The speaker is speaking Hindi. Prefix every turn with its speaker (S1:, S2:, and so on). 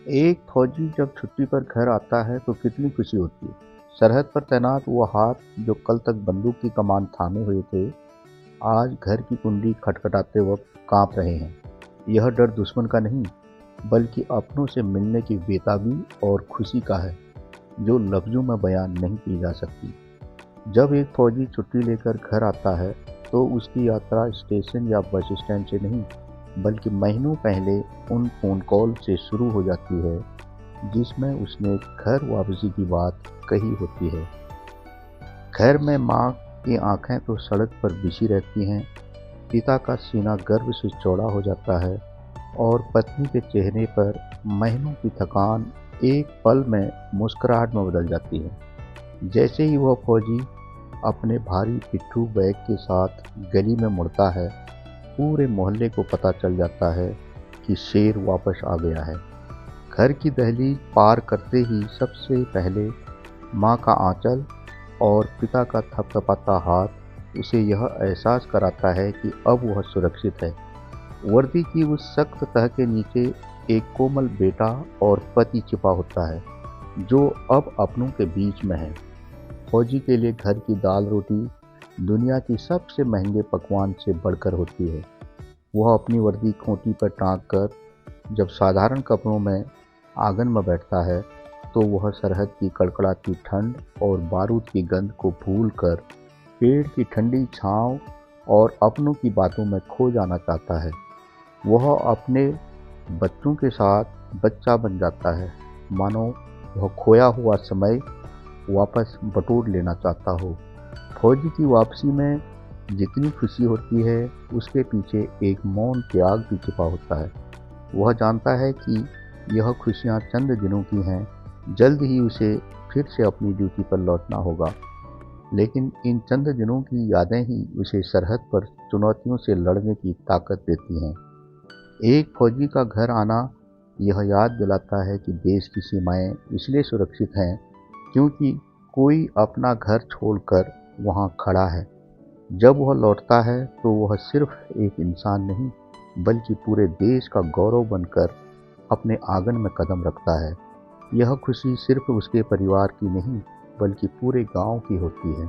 S1: एक फौजी जब छुट्टी पर घर आता है तो कितनी खुशी होती है। सरहद पर तैनात वो हाथ जो कल तक बंदूक की कमान थामे हुए थे, आज घर की कुंडी खटखटाते वक्त कांप रहे हैं। यह डर दुश्मन का नहीं, बल्कि अपनों से मिलने की बेताबी और खुशी का है, जो लफ्जों में बयान नहीं की जा सकती। जब एक फौजी छुट्टी लेकर घर आता है, तो उसकी यात्रा स्टेशन या बस स्टैंड से नहीं, बल्कि महीनों पहले उन फ़ोन कॉल से शुरू हो जाती है, जिसमें उसने घर वापसी की बात कही होती है। घर में माँ की आंखें तो सड़क पर बिछी रहती हैं, पिता का सीना गर्व से चौड़ा हो जाता है और पत्नी के चेहरे पर महीनों की थकान एक पल में मुस्कुराहट में बदल जाती है। जैसे ही वह फौजी अपने भारी पिट्ठू बैग के साथ गली में मुड़ता है, पूरे मोहल्ले को पता चल जाता है कि शेर वापस आ गया है। घर की दहलीज पार करते ही सबसे पहले माँ का आंचल और पिता का थपथपाता हाथ उसे यह एहसास कराता है कि अब वह सुरक्षित है। वर्दी की उस सख्त तह के नीचे एक कोमल बेटा और पति छिपा होता है, जो अब अपनों के बीच में है। फौजी के लिए घर की दाल रोटी दुनिया की सबसे महंगे पकवान से बढ़कर होती है। वह अपनी वर्दी खूंटी पर टांग कर जब साधारण कपड़ों में आंगन में बैठता है, तो वह सरहद की कड़कड़ाती ठंड और बारूद की गंध को भूलकर पेड़ की ठंडी छांव और अपनों की बातों में खो जाना चाहता है। वह अपने बच्चों के साथ बच्चा बन जाता है, मानो वह खोया हुआ समय वापस बटोर लेना चाहता हो। फौजी की वापसी में जितनी खुशी होती है, उसके पीछे एक मौन त्याग भी छिपा होता है। वह जानता है कि यह खुशियाँ चंद दिनों की हैं, जल्द ही उसे फिर से अपनी ड्यूटी पर लौटना होगा। लेकिन इन चंद दिनों की यादें ही उसे सरहद पर चुनौतियों से लड़ने की ताकत देती हैं। एक फौजी का घर आना यह याद दिलाता है कि देश की सीमाएं इसलिए सुरक्षित हैं, क्योंकि कोई अपना घर छोड़कर वहां खड़ा है। जब वह लौटता है तो वह सिर्फ एक इंसान नहीं, बल्कि पूरे देश का गौरव बनकर अपने आंगन में कदम रखता है। यह खुशी सिर्फ उसके परिवार की नहीं, बल्कि पूरे गांव की होती है।